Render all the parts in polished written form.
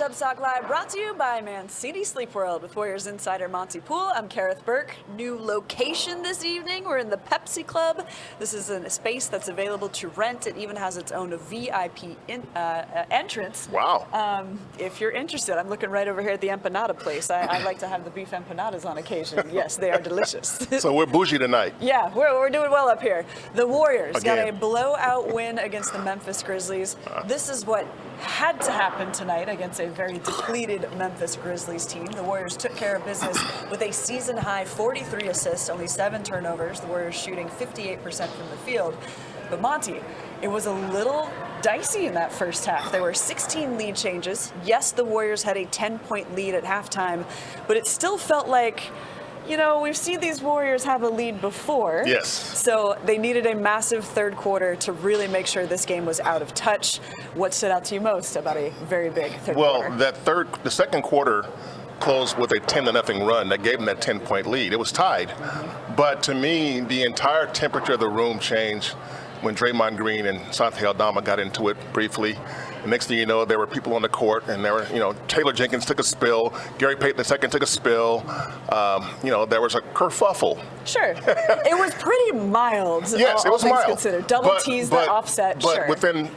Dubstock Live, brought to you by Mancini Sleep World with Warriors insider Monte Poole. I'm Kerith Burke. New location this evening. We're in the Pepsi Club. This is a space that's available to rent. It even has its own VIP entrance. Wow. If you're interested, I'm looking right over here at the empanada place. I like to have the beef empanadas on occasion. Yes, they are delicious. So we're bougie tonight. Yeah, we're doing well up here. The Warriors got a blowout win against the Memphis Grizzlies. This is what had to happen tonight against a very depleted Memphis Grizzlies team. The Warriors took care of business with a season-high 43 assists, only 7 turnovers. The Warriors shooting 58% from the field. But Monte, it was a little dicey in that first half. There were 16 lead changes. Yes, the Warriors had a 10-point lead at halftime, but it still felt like, you know, we've seen these Warriors have a lead before. Yes. So they needed a massive third quarter to really make sure this game was out of touch. What stood out to you most about a very big third quarter? Well, the second quarter closed with a 10-0 run that gave them that 10-point lead. It was tied. But to me, the entire temperature of the room changed when Draymond Green and Santi Aldama got into it briefly. The next thing you know, there were people on the court, and there were, Taylor Jenkins took a spill. Gary Payton II took a spill. There was a kerfuffle. Sure. It was pretty mild. Yes, it was mild. Considered. Double tease the offset, but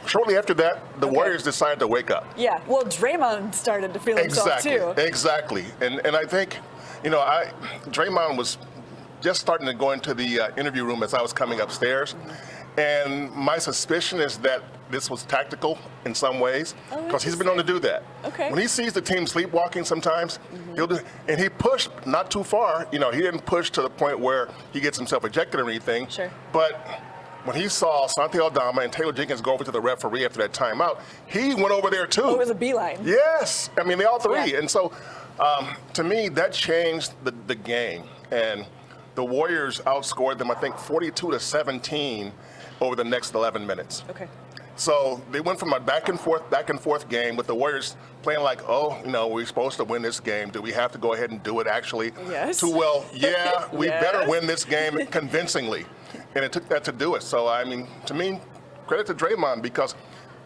shortly after that, the Warriors decided to wake up. Yeah, well, Draymond started to feel himself too. Exactly. And I think, Draymond was just starting to go into the interview room as I was coming upstairs. And my suspicion is that this was tactical in some ways, because he's been known to do that. Okay. When he sees the team sleepwalking sometimes, he'll do, and he pushed not too far. He didn't push to the point where he gets himself ejected or anything. Sure. But when he saw Santi Aldama and Taylor Jenkins go over to the referee after that timeout, he went over there too. Oh, it was a beeline. Yes. I mean, they all three. Yeah. And so, to me, that changed the game. And the Warriors outscored them, I think, 42-17 over the next 11 minutes. Okay. So they went from a back and forth game with the Warriors playing like, we're supposed to win this game. Do we have to go ahead and do it actually? Yes. To, we Yes. better win this game convincingly. And it took that to do it. So, to me, credit to Draymond, because,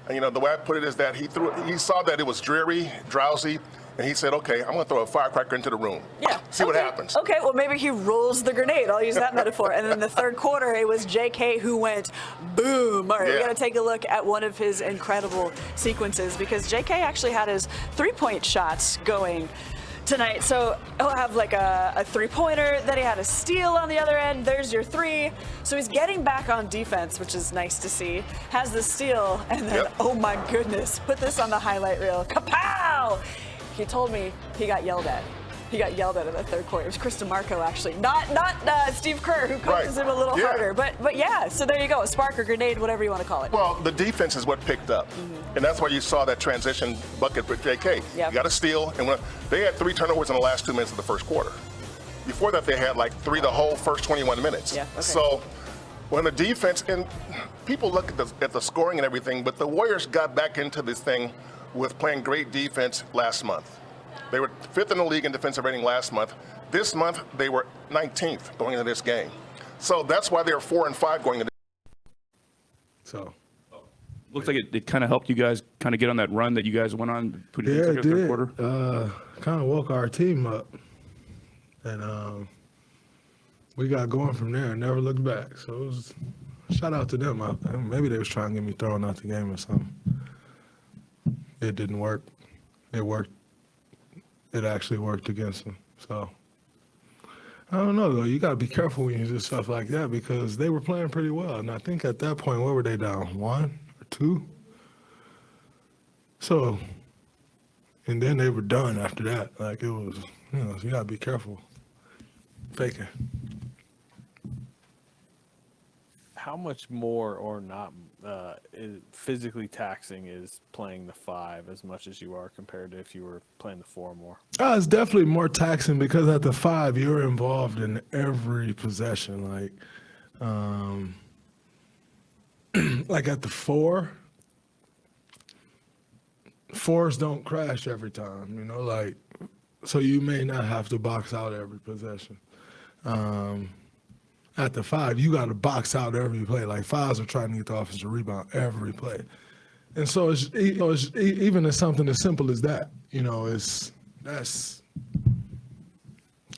the way I put it is that he saw that it was dreary, drowsy, and he said, okay, I'm going to throw a firecracker into the room. Yeah. See what happens. Okay, well, maybe he rolls the grenade. I'll use that metaphor. And then in the third quarter, it was JK who went boom. All right, we got to take a look at one of his incredible sequences, because JK actually had his three-point shots going tonight. So he'll have like a three-pointer, then he had a steal on the other end. There's your three. So he's getting back on defense, which is nice to see. Has the steal, and then, oh my goodness, put this on the highlight reel. Kapow! He told me he got yelled at. He got yelled at in the third quarter. It was Chris DeMarco, actually, not Steve Kerr, who coaches him a little harder. But yeah, so there you go, a spark or grenade, whatever you want to call it. Well, the defense is what picked up, and that's why you saw that transition bucket with JK. Yep. You got a steal, and they had 3 turnovers in the last 2 minutes of the first quarter. Before that, they had like 3 the whole first 21 minutes. Yeah, okay. So when the defense, and people look at the scoring and everything, but the Warriors got back into this thing with playing great defense last month. They were 5th in the league in defensive rating last month. This month, they were 19th going into this game. So that's why they're 4-5 going into this. So, looks like it kind of helped you guys kind of get on that run that you guys went on. Put it in the third quarter. Kind of woke our team up, and we got going from there and never looked back. So it was shout out to them out there. Maybe they was trying to get me thrown out the game or something. It didn't work. It worked. It actually worked against them. So I don't know, though. You got to be careful when you do stuff like that, because they were playing pretty well. And I think at that point, what were they down? 1 or 2? So, and then they were done after that. Like, it was, you got to be careful faking. How much more or not physically taxing is playing the 5 as much as you are compared to if you were playing the 4 more? It's definitely more taxing, because at the 5, you're involved in every possession. Like at the 4, 4s don't crash every time, so you may not have to box out every possession. At the 5, you got to box out every play. Like, 5s are trying to get the offensive rebound every play. And so it's even as something as simple as that, that's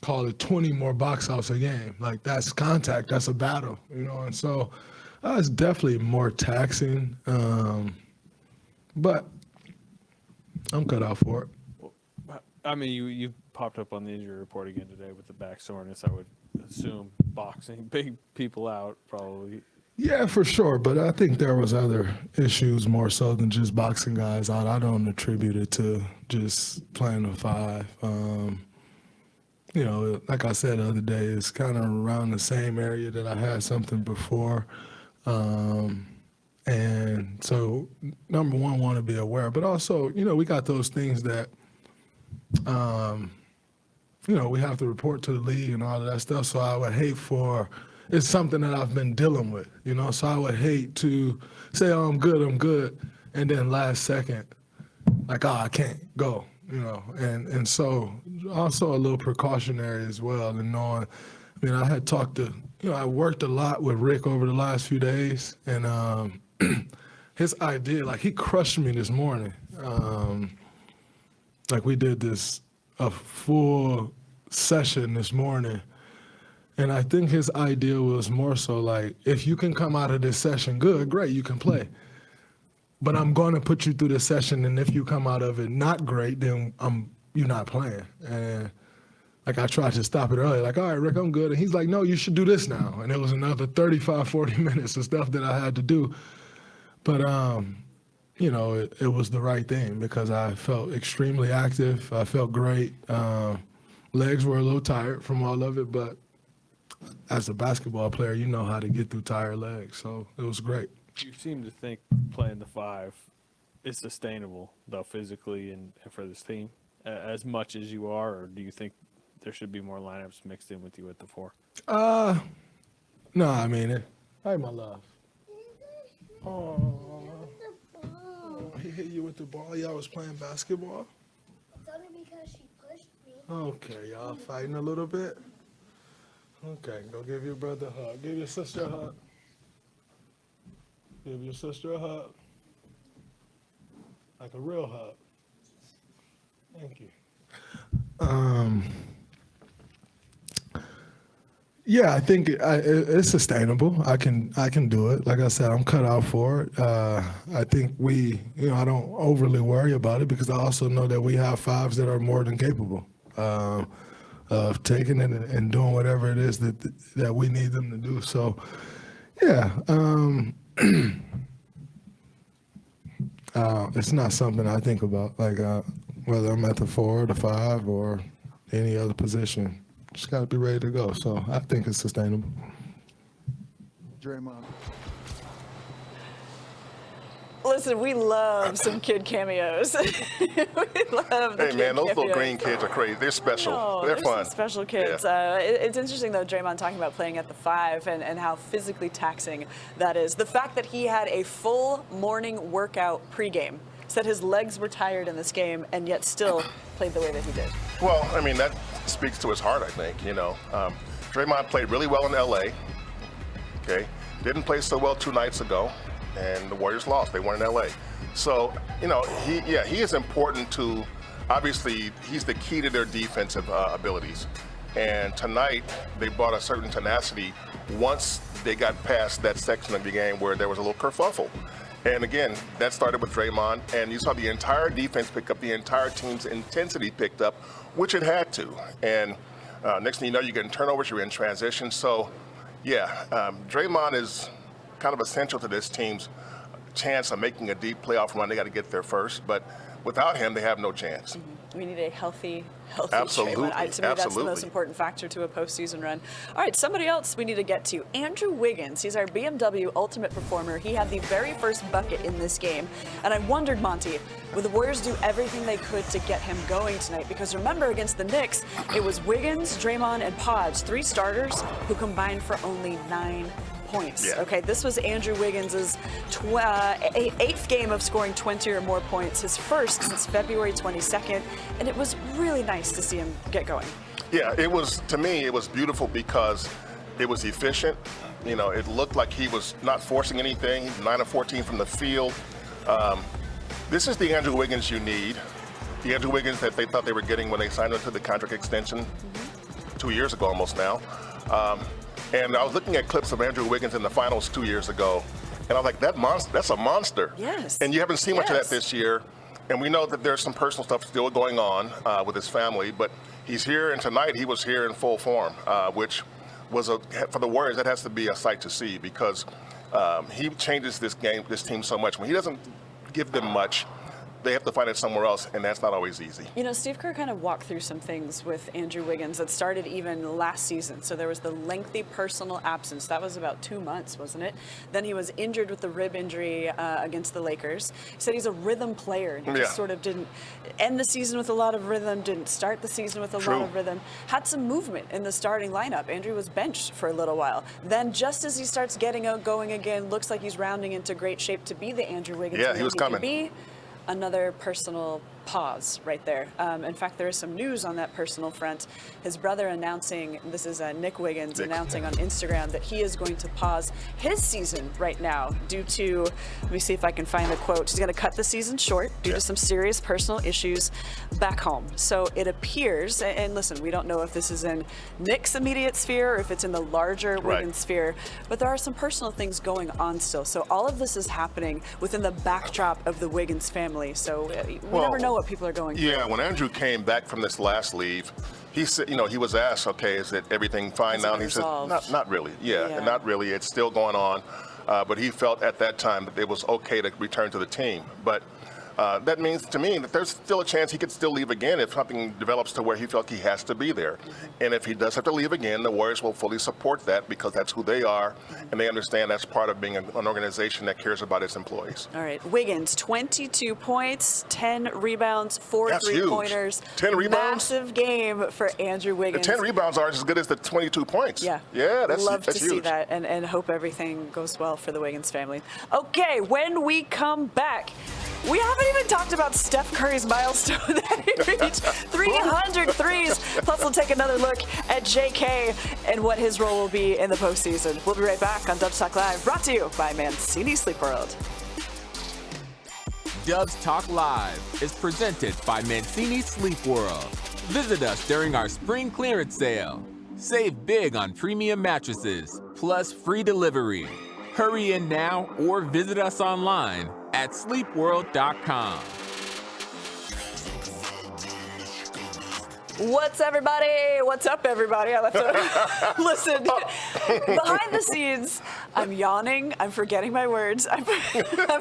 call it 20 more box outs a game. Like that's contact, that's a battle, and so it's definitely more taxing, but I'm cut out for it. I mean, you popped up on the injury report again today with the back soreness. I would assume boxing, big people out probably. Yeah, for sure. But I think there was other issues more so than just boxing guys out. I don't attribute it to just playing the 5. Like I said the other day, it's kind of around the same area that I had something before. And so, number one, want to be aware. But also, we got those things that, we have to report to the league and all of that stuff. So I would hate it's something that I've been dealing with, so I would hate to say, oh, I'm good, and then last second, like, oh, I can't go, and so also a little precautionary as well, and knowing, I had talked to, I worked a lot with Rick over the last few days, and his idea, like, he crushed me this morning. Like, we did a full session this morning. And I think his idea was more so like, if you can come out of this session good, great, you can play. But I'm going to put you through this session, and if you come out of it not great, then you're not playing. And like I tried to stop it early, like, all right, Rick, I'm good. And he's like, no, you should do this now. And it was another 35, 40 minutes of stuff that I had to do. But, it was the right thing because I felt extremely active. I felt great. Legs were a little tired from all of it, but as a basketball player, you know how to get through tired legs, so it was great. You seem to think playing the 5 is sustainable, though, physically and for this team, as much as you are, or do you think there should be more lineups mixed in with you at the 4? No, I mean, hey, my love. Oh, he hit you with the ball? Y'all was playing basketball? It's only because she pushed me. Okay, y'all fighting a little bit? Okay, go give your brother a hug. Give your sister a hug. Give your sister a hug. Like a real hug. Thank you. Yeah, I think it's sustainable. I can do it. Like I said, I'm cut out for it. I think I don't overly worry about it because I also know that we have 5s that are more than capable. Of taking it and doing whatever it is that we need them to do. So, yeah, it's not something I think about, like whether I'm at the 4 or the 5 or any other position. Just got to be ready to go. So I think it's sustainable. Draymond. Listen, we love some kid cameos. We love the Hey, man, those little cameos. green kids are crazy. They're special. No, They're some fun. special kids. Yeah. It's interesting, though, Draymond talking about playing at the 5 and how physically taxing that is. The fact that he had a full morning workout pregame, said his legs were tired in this game, and yet still played the way that he did. Well, I mean, that speaks to his heart, I think, Draymond played really well in L.A., okay? Didn't play so well 2 nights ago, and the Warriors lost. They won in L.A. So, he is important to, obviously, he's the key to their defensive abilities. And tonight, they brought a certain tenacity once they got past that section of the game where there was a little kerfuffle. And again, that started with Draymond, and you saw the entire defense pick up, the entire team's intensity picked up, which it had to. And next thing you know, you're getting turnovers, you're in transition. So, Draymond is kind of essential to this team's chance of making a deep playoff run. They got to get there first, but without him, they have no chance. We need a healthy Absolutely. Draymond. To me, that's the Absolutely. most important factor to a postseason run. All right, somebody else we need to get to. Andrew Wiggins. He's our BMW Ultimate Performer. He had the very first bucket in this game. And I wondered, Monte, would the Warriors do everything they could to get him going tonight? Because remember, against the Knicks, it was Wiggins, Draymond, and Pods, 3 starters who combined for only 9 points. Yeah. Okay, this was Andrew Wiggins' 8th game of scoring 20 or more points, his first since February 22nd, and it was really nice to see him get going. Yeah, to me, it was beautiful because it was efficient. It looked like he was not forcing anything. 9 of 14 from the field. This is the Andrew Wiggins you need. The Andrew Wiggins that they thought they were getting when they signed him to the contract extension 2 years ago almost now. And I was looking at clips of Andrew Wiggins in the finals 2 years ago, and I was like, that's a monster. Yes. And you haven't seen much of Yes. that this year. And we know that there's some personal stuff still going on with his family, but he's here, and tonight he was here in full form, which was for the Warriors, that has to be a sight to see, because he changes this team so much. When he doesn't give them much, they have to find it somewhere else, and that's not always easy. You know, Steve Kerr kind of walked through some things with Andrew Wiggins that started even last season. So there was the lengthy personal absence. That was about 2 months, wasn't it? Then he was injured with the rib injury against the Lakers. He said he's a rhythm player, and he just sort of didn't end the season with a lot of rhythm, didn't start the season with a lot of rhythm. Had some movement in the starting lineup. Andrew was benched for a little while. Then just as he starts getting going again, looks like he's rounding into great shape to be the Andrew Wiggins. Yeah, he was coming. Another personal pause right there. In fact, there is some news on that personal front. His brother announcing, this is Nick Wiggins announcing on Instagram that he is going to pause his season right now due to, let me see if I can find the quote, he's going to cut the season short due to some serious personal issues back home. So it appears, and listen, we don't know if this is in Nick's immediate sphere or if it's in the larger Wiggins sphere, but there are some personal things going on still. So all of this is happening within the backdrop of the Wiggins family. So we never know what people are going through. Yeah, when Andrew came back from this last leave, he said, he was asked, okay, is it everything fine now? And he said, not really. Yeah, not really. It's still going on. But he felt at that time that it was okay to return to the team. But that means to me that there's still a chance he could still leave again if something develops to where he felt he has to be there. And if he does have to leave again, the Warriors will fully support that because that's who they are, and they understand that's part of being an organization that cares about its employees. All right, Wiggins, 22 points, 10 rebounds, 4 That's three-pointers. Huge. 10 rebounds? Massive game for Andrew Wiggins. The 10 rebounds aren't as good as the 22 points. Yeah, that's love to huge. see that, and hope everything goes well for the Wiggins family. Okay, when we come back, we haven't even talked about Steph Curry's milestone that he reached 300 threes. Plus, we'll take another look at JK and what his role will be in the postseason. We'll be right back on Dubs Talk Live, brought to you by Mancini Sleep World. Dubs Talk Live is presented by Mancini Sleep World. Visit us during our spring clearance sale. Save big on premium mattresses, plus free delivery. Hurry in now or visit us online at sleepworld.com. What's everybody? What's up, everybody? I left to listen. Behind the scenes, I'm yawning. I'm forgetting my words. I'm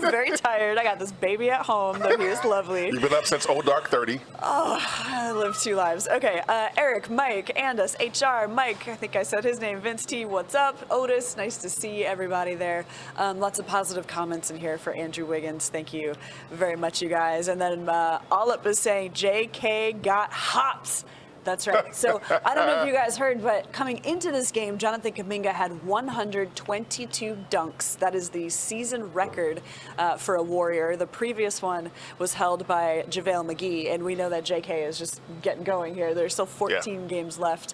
very tired. I got this baby at home, though he is lovely. You've been up since old dark 30. Oh, I live 2 lives. Okay, Eric, Mike, Andus, HR, Mike, I think I said his name, Vince T, what's up? Otis, nice to see everybody there. Lots of positive comments in here for Andrew Wiggins. Thank you very much, you guys. And then Olip is saying, JK got hops. That's right. So I don't know if you guys heard, but coming into this game, Jonathan Kaminga had 122 dunks. That is the season record for a Warrior. The previous one was held by JaVale McGee, and we know that JK is just getting going here. There's still 14 games left.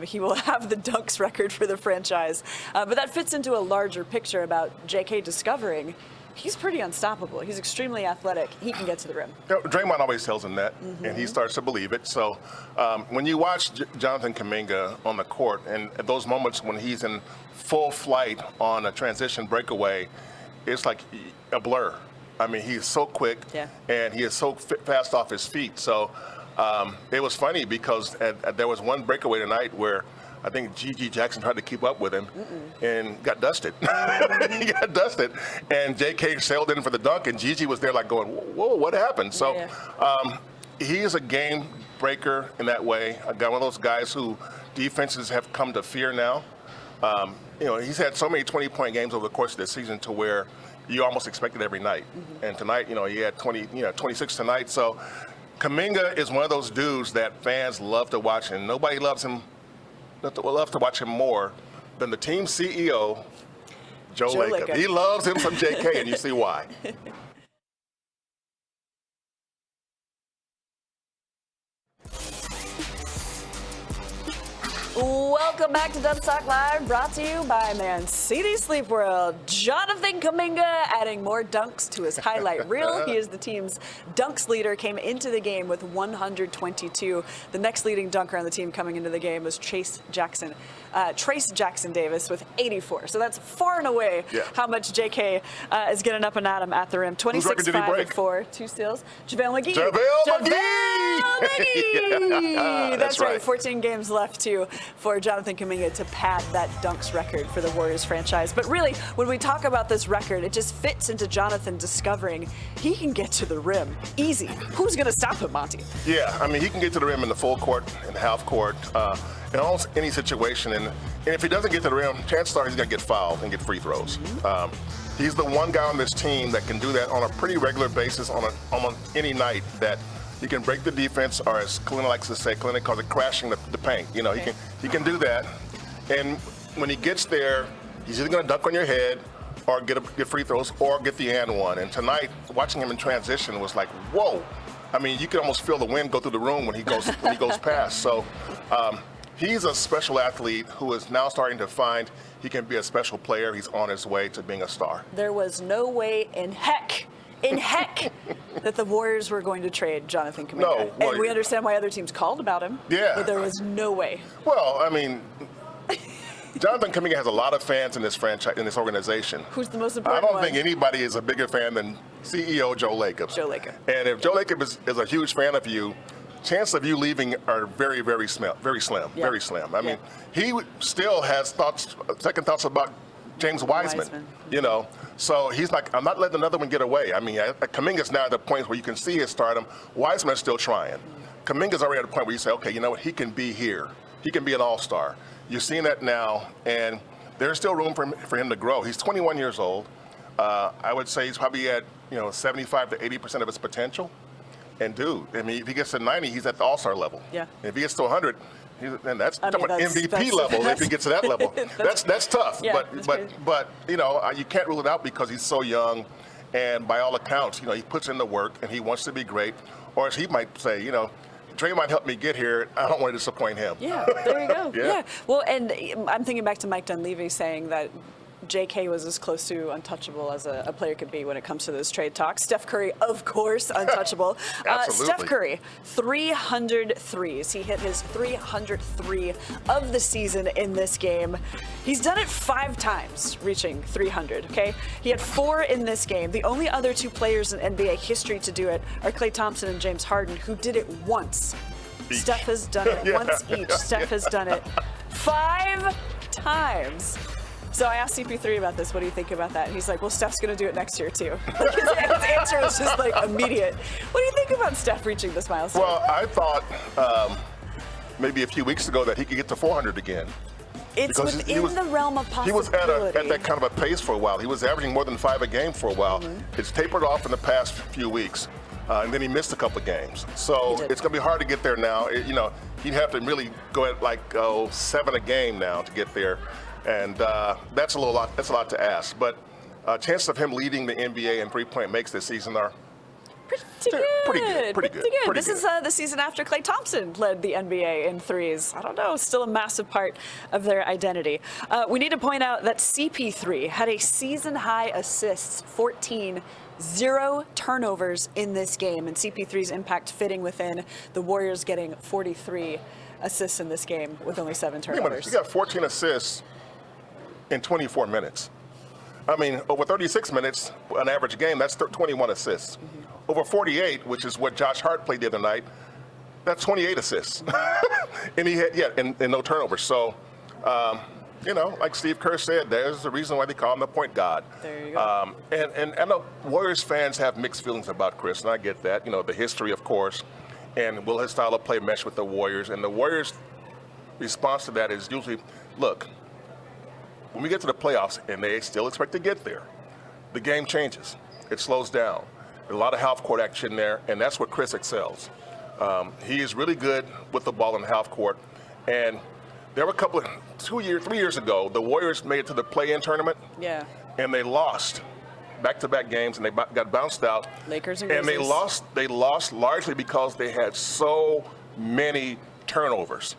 He will have the dunks record for the franchise. But that fits into a larger picture about JK discovering he's pretty unstoppable. He's extremely athletic. He can get to the rim. Draymond always tells him that, and he starts to believe it. So when you watch Jonathan Kaminga on the court, and at those moments when he's in full flight on a transition breakaway, it's like a blur. I mean, he's so quick, and he is so fast off his feet. So it was funny because there was one breakaway tonight where I think G.G. Jackson tried to keep up with him and got dusted. He got dusted. And J.K. sailed in for the dunk, and G.G. was there like going, whoa, what happened? So he is a game breaker in that way. One of those guys who defenses have come to fear now. He's had so many 20-point games over the course of the season to where you almost expect it every night. And tonight, he had 26 tonight. So Kaminga is one of those dudes that fans love to watch, and nobody loves him. We'll love to watch him more than the team CEO, Joe Lacob. He loves him some JK, and you see why. Welcome back to Dub Talk Live, brought to you by Mancini Sleep World. Jonathan Kuminga adding more dunks to his highlight reel. He is the team's dunks leader, came into the game with 122. The next leading dunker on the team coming into the game was Trace Jackson Davis with 84. So that's far and away how much JK is getting up and at him at the rim. 26, 5, and 4, 2 steals. JaVale McGee. That's right. 14 games left too for Jonathan Kuminga to pad that dunks record for the Warriors franchise. But really, when we talk about this record, it just fits into Jonathan discovering he can get to the rim easy. Who's going to stop him, Monte? Yeah, I mean, he can get to the rim in the full court, in the half court, in almost any situation. And if he doesn't get to the rim, chances are he's going to get fouled and get free throws. He's the one guy on this team that can do that on a pretty regular basis on any night, that he can break the defense, or as Kalina likes to say, Kalina calls it crashing the paint. You know, he can do that. And when he gets there, he's either going to dunk on your head or get free throws or get the and one. And tonight, watching him in transition was like, whoa. I mean, you can almost feel the wind go through the room when he goes past. So he's a special athlete who is now starting to find he can be a special player. He's on his way to being a star. There was no way in heck that the Warriors were going to trade Jonathan Kuminga. No, well, and we understand why other teams called about him. Yeah. But there was no way. Well, I mean, Jonathan Kuminga has a lot of fans in this franchise, in this organization. Who's the most important I don't one? think anybody is a bigger fan than CEO Joe Lacob. Joe Lacob. And if Joe Lacob is a huge fan of you, chances of you leaving are very, very slim. Very slim. I mean, he still has second thoughts about James Wiseman. You know, so he's like, I'm not letting another one get away. I mean, Kaminga's now at the point where you can see his stardom. Wiseman's still trying. Kaminga's already at the point where you say, okay, you know what, he can be here. He can be an all-star. You're seeing that now, and there's still room for him to grow. He's 21 years old. I would say he's probably at 75 to 80% of his potential. And dude, I mean, if he gets to 90, he's at the all-star level. Yeah. If he gets to 100, and that's MVP that's level. If he gets to that level, that's tough. Yeah, but you can't rule it out because he's so young, and by all accounts, he puts in the work and he wants to be great. Or as he might say, Draymond helped me get here. I don't want to disappoint him. Yeah, there you go. Yeah. Well, and I'm thinking back to Mike Dunleavy saying that JK was as close to untouchable as a player could be when it comes to those trade talks. Steph Curry, of course, untouchable. Absolutely. Steph Curry, 300 threes. He hit his 303 of the season in this game. He's done it 5 times, reaching 300, okay? He had 4 in this game. The only other 2 players in NBA history to do it are Klay Thompson and James Harden, who did it once. Each. Steph has done it once each. Steph has done it 5 times. So I asked CP3 about this. What do you think about that? And he's like, well, Steph's going to do it next year, too. Like his answer was just like immediate. What do you think about Steph reaching this milestone? Well, I thought maybe a few weeks ago that he could get to 400 again. It's within the realm of possibility. He was at that kind of a pace for a while. He was averaging more than 5 a game for a while. It's tapered off in the past few weeks, and then he missed a couple of games. So it's going to be hard to get there now. He'd have to really go at like 7 a game now to get there. And that's a lot to ask. But chances of him leading the NBA in three-point makes this season are pretty good. This is the season after Klay Thompson led the NBA in threes. I don't know, still a massive part of their identity. We need to point out that CP3 had a season-high assists, 14, 0 turnovers in this game, and CP3's impact fitting within the Warriors getting 43 assists in this game with only 7 turnovers. He got 14 assists in 24 minutes. I mean, over 36 minutes, an average game, that's 21 assists. Over 48, which is what Josh Hart played the other night, that's 28 assists. And he had, and no turnovers. So, like Steve Kerr said, there's the reason why they call him the point guard. There you go. And I know Warriors fans have mixed feelings about Chris, and I get that. The history, of course, and will his style of play mesh with the Warriors? And the Warriors' response to that is usually, look, when we get to the playoffs, and they still expect to get there, the game changes. It slows down. There's a lot of half-court action there, and that's where Chris excels. He is really good with the ball in the half court. And there were 3 years ago, the Warriors made it to the play-in tournament. Yeah. And they lost back-to-back games, and they got bounced out. Lakers and And Grizzlies. they lost largely because they had so many turnovers.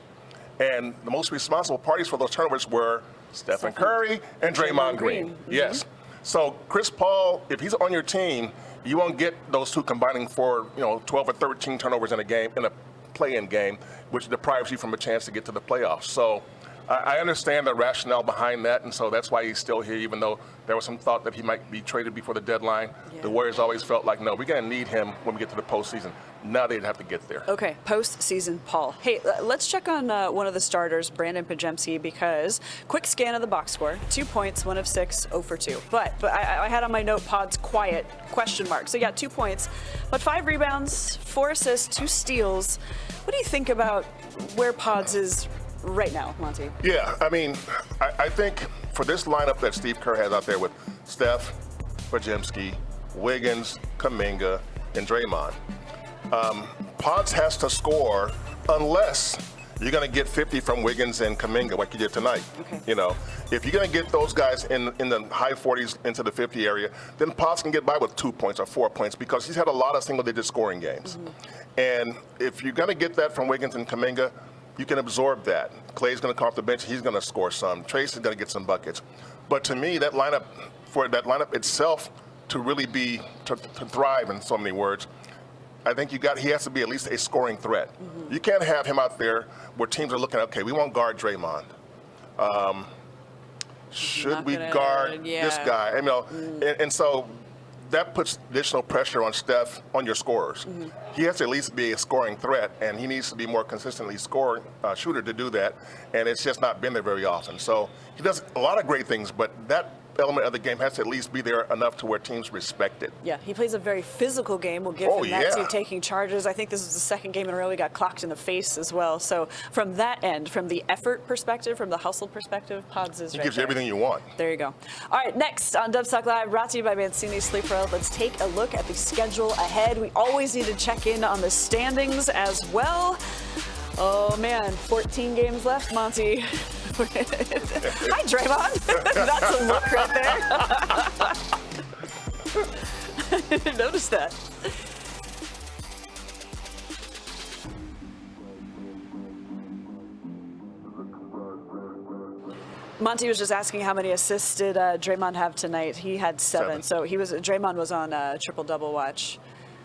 And the most responsible parties for those turnovers were Stephen Curry and Draymond Green. Mm-hmm. Yes. So Chris Paul, if he's on your team, you won't get those two combining for 12 or 13 turnovers in a game, in a play-in game, which deprives you from a chance to get to the playoffs. So I understand the rationale behind that, and so that's why he's still here, even though there was some thought that he might be traded before the deadline. Yeah. The Warriors always felt like, no, we're going to need him when we get to the postseason. Now they'd have to get there. Okay, postseason, Paul. Hey, let's check on one of the starters, Brandin Podziemski, because quick scan of the box score, 2 points, 1 of 6, 0 for 2. But I had on my note, Pod's quiet, question mark. So, 2 points, but 5 rebounds, 4 assists, 2 steals. What do you think about where Pods is right now, Monte? Yeah, I mean, I think for this lineup that Steve Kerr has out there with Steph, Podziemski, Wiggins, Kaminga, and Draymond, Pods has to score unless you're going to get 50 from Wiggins and Kaminga like you did tonight. Okay. If you're going to get those guys in the high 40s into the 50 area, then Pods can get by with 2 points or 4 points because he's had a lot of single-digit scoring games. Mm-hmm. And if you're going to get that from Wiggins and Kaminga, you can absorb that. Clay's going to come off the bench. He's going to score some. Trace is going to get some buckets. But to me, that lineup itself to really to thrive in so many words, I think he has to be at least a scoring threat. Mm-hmm. You can't have him out there where teams are looking, okay, we won't guard Draymond. Should we guard this guy? And so that puts additional pressure on Steph, on your scorers. Mm-hmm. He has to at least be a scoring threat, and he needs to be more consistently scoring shooter to do that, and it's just not been there very often. So he does a lot of great things, but that element of the game has to at least be there enough to where teams respect it. Yeah, he plays a very physical game. We'll give him that too, taking charges. I think this is the second game in a row he got clocked in the face as well. So from that end, from the effort perspective, from the hustle perspective, Pods is He right gives you there. everything you want. There you go. All right, next on Dubs Talk Live, brought to you by Mancini Sleep World. Let's take a look at the schedule ahead. We always need to check in on the standings as well. Oh man, 14 games left, Monty. Hi, Draymond. That's a look right there. I didn't notice that. Monty was just asking how many assists did Draymond have tonight. He had 7. So Draymond was on triple-double watch.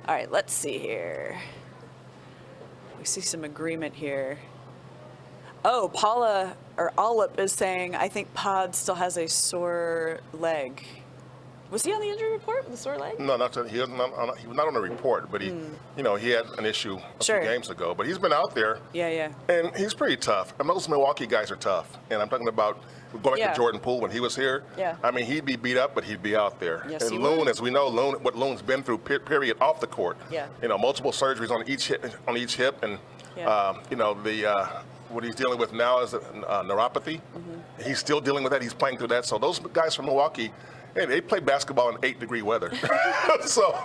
All right, let's see here. We see some agreement here. Oh, Paula or Olip is saying, I think Pod still has a sore leg. Was he on the injury report with a sore leg? No, he was not on the report, but he had an issue a few games ago. But he's been out there. Yeah. And he's pretty tough. And those Milwaukee guys are tough. And I'm talking about going back to Jordan Poole when he was here. Yeah. I mean, he'd be beat up, but he'd be out there. Yes, and he Loon, would. as we know, what Loon's been through, period, off the court. Yeah. Multiple surgeries on each hip, and what he's dealing with now is neuropathy. Mm-hmm. He's still dealing with that. He's playing through that. So those guys from Milwaukee, hey, they play basketball in 8-degree weather. so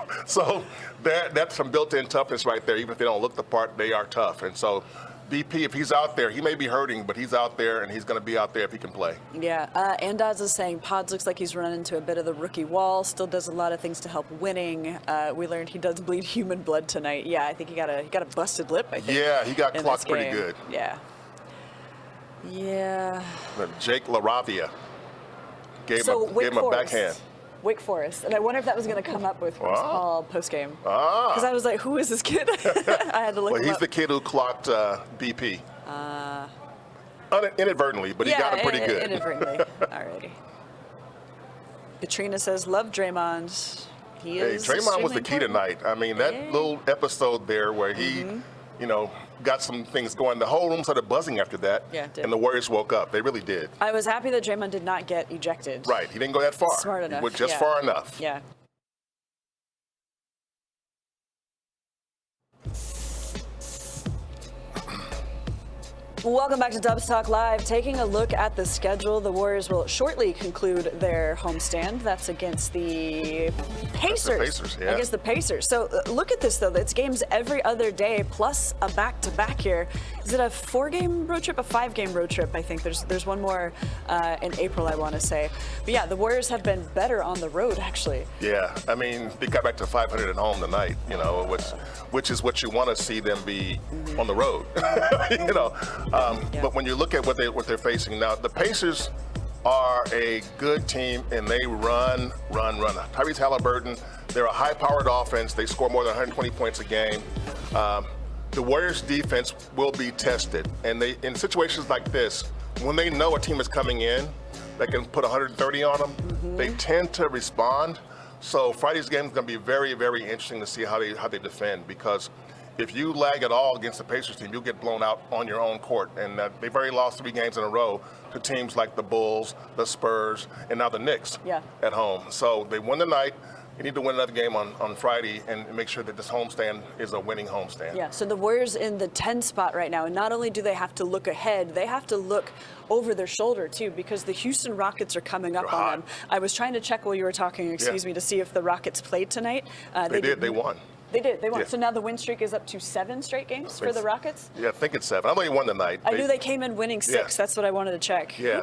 that's some built-in toughness right there. Even if they don't look the part, they are tough. And so BP, if he's out there, he may be hurting, but he's out there, and he's going to be out there if he can play. Yeah. Andoz is saying Pods looks like he's running into a bit of the rookie wall. Still does a lot of things to help winning. We learned he does bleed human blood tonight. Yeah, I think he got a busted lip, I think. Yeah, he got clocked pretty good. Yeah. Jake LaRavia gave him a backhand. Wake Forest. And I wonder if that was going to come up with Chris Paul postgame. Because I was like, who is this kid? I had to look him up. He's the kid who clocked BP. Inadvertently, but he got it pretty good. Inadvertently. Alrighty. Katrina says, love Draymond. Draymond was the key tonight. I mean, that little episode there where he, got some things going. The whole room started buzzing after that. Yeah, it did. And the Warriors woke up. They really did. I was happy that Draymond did not get ejected. Right. He didn't go that far. Smart enough. He went just far enough. Yeah. Welcome back to Dubs Talk Live. Taking a look at the schedule, the Warriors will shortly conclude their homestand. That's against the Pacers. Against the Pacers. So look at this, though. It's games every other day plus a back-to-back here. Is it a 4-game road trip, a 5-game road trip? I think there's one more in April, I want to say. But yeah, the Warriors have been better on the road, actually. Yeah, I mean, they got back to 500 at home tonight, you know, which is what you want to see them be on the road, you know. But when you look at what they're facing now, the Pacers are a good team, and they run. Tyrese Halliburton, they're a high-powered offense. They score more than 120 points a game. The Warriors' defense will be tested, and in situations like this, when they know a team is coming in that can put 130 on them, they tend to respond. So Friday's game is going to be very, very interesting to see how they defend, because if you lag at all against the Pacers team, you'll get blown out on your own court. And they've already lost 3 games in a row to teams like the Bulls, the Spurs, and now the Knicks at home. So they won tonight. You need to win another game on Friday and make sure that this homestand is a winning homestand. Yeah, so the Warriors in the 10 spot right now, and not only do they have to look ahead, they have to look over their shoulder too, because the Houston Rockets are coming up on them. I was trying to check while you were talking, me, to see if the Rockets played tonight. They did. They won. They did. They won. Yeah. So now the win streak is up to 7 straight games for the Rockets? Yeah, I think it's 7. I know they won tonight. I knew they came in winning 6. Yeah. That's what I wanted to check. Yeah,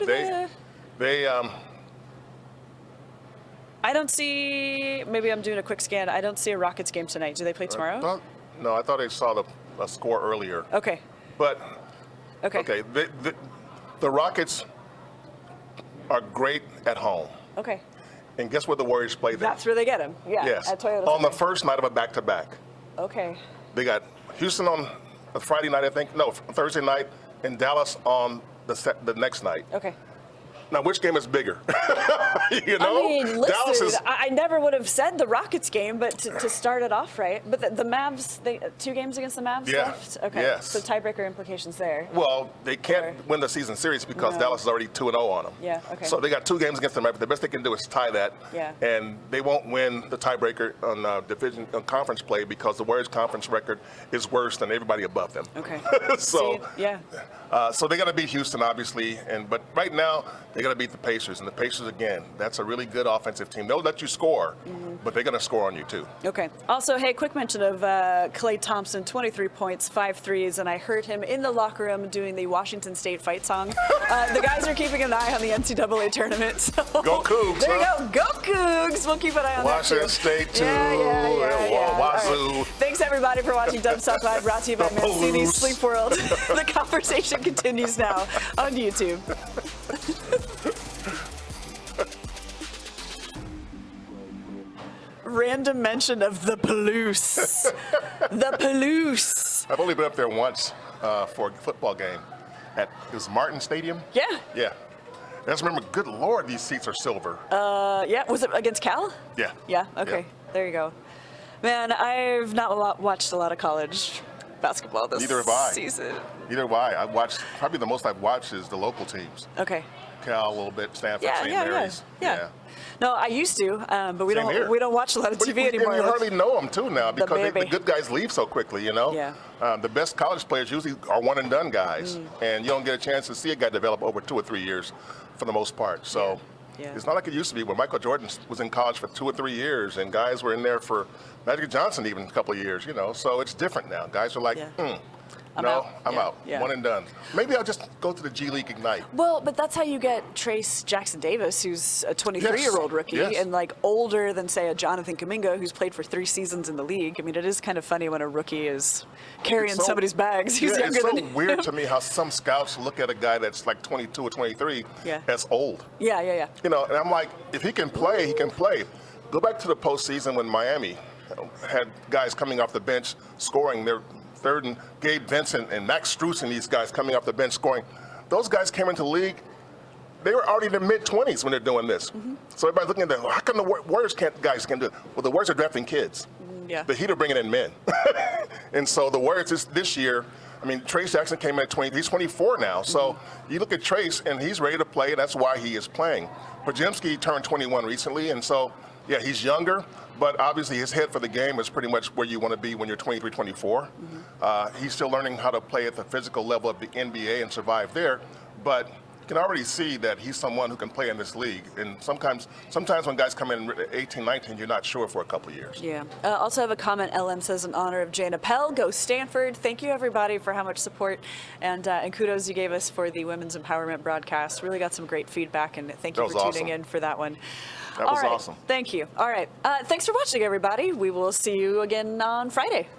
I don't see, maybe I'm doing a quick scan, I don't see a Rockets game tonight. Do they play tomorrow? No, I thought I saw the score earlier. Okay. But, okay, the Rockets are great at home. Okay. And guess where the Warriors play them? That's where they get them. Yeah. Yes. At Toyota On the Center. first night of a back-to-back. Okay. They got Houston on a Friday night, I think. No, Thursday night, and Dallas on the next night. Okay. Now, which game is bigger? You know? I mean, listen, Dallas is, I never would have said the Rockets game, but to start it off right. But the Mavs, 2 games against the Mavs left? Okay. Yes. So tiebreaker implications there. well, they can't win the season series because Dallas is already 2-0 on them. Yeah, okay. So they got 2 games against the Mavs. The best they can do is tie that. Yeah. And they won't win the tiebreaker on conference play because the Warriors' conference record is worse than everybody above them. Okay. So yeah. So they got to beat Houston, obviously, but right now they got to beat the Pacers, and the Pacers again. That's a really good offensive team. They'll let you score, but they're going to score on you too. Okay. Also, hey, quick mention of Klay Thompson, 23 points, 5 threes, and I heard him in the locker room doing the Washington State fight song. The guys are keeping an eye on the NCAA tournament. So Go Cougs! There you go. Go Cougs! We'll keep an eye on Washington that too. State too. Yeah. Wazoo. All right. Thanks everybody for watching Dubs Talk Live, brought to you by The Mancini's Blues. Sleep World. The conversation continues now on YouTube. Random mention of the Palouse. The Palouse. I've only been up there once for a football game. It was Martin Stadium. Yeah. Yeah. I just remember, good Lord, these seats are silver. Yeah. Was it against Cal? Yeah. Yeah. Okay. Yeah. There you go. Man, I've not watched a lot of college basketball this Neither have I. season. Neither have I. I've watched, probably the most I've watched is the local teams. Okay. Cal a little bit, Stanford, St. Mary's. Yeah. No, I used to, but we Same here. don't watch a lot of But TV anymore. And you hardly know them too now because the baby. good guys leave so quickly, you know? Yeah. The best college players usually are one and done guys, and you don't get a chance to see a guy develop over 2 or 3 years for the most part. So Yeah. it's not like it used to be when Michael Jordan was in college for 2 or 3 years, and guys were in there for Magic Johnson even a couple of years, you know? So it's different now. Guys are like, I'm no, out. I'm Yeah, out. yeah. One and done. Maybe I'll just go to the G League Ignite. Well, but that's how you get Trace Jackson Davis, who's a 23-year-old rookie, Yes. and like older than, say, a Jonathan Kuminga, who's played for 3 seasons in the league. I mean, it is kind of funny when a rookie is carrying It's so- somebody's bags. He's younger it's so than weird to me how some scouts look at a guy that's like 22 or 23 as old. Yeah. You know, and I'm like, if he can play, he can play. Go back to the postseason when Miami had guys coming off the bench scoring. Their third and Gabe Vincent and Max Strus and these guys coming off the bench scoring. Those guys came into the league. They were already in their mid-20s when they're doing this. So everybody's looking at them. How come the Warriors guys can't do it? Well, the Warriors are drafting kids. Yeah. The Heat are bringing in men. And so the Warriors this year, I mean, Trace Jackson came in at 20. He's 24 now. So you look at Trace, and he's ready to play, and that's why he is playing. Podziemski turned 21 recently, and so, yeah, he's younger, but obviously his head for the game is pretty much where you want to be when you're 23, 24. He's still learning how to play at the physical level of the NBA and survive there, but can already see that he's someone who can play in this league. And sometimes when guys come in at 18, 19, you're not sure for a couple of years. Yeah. Also have a comment. LM says in honor of Jana Pell, go Stanford. Thank you everybody for how much support and kudos you gave us for the women's empowerment broadcast. Really got some great feedback, and thank you for tuning in for that one. That was awesome. Thank you. All right. Thanks for watching, everybody. We will see you again on Friday.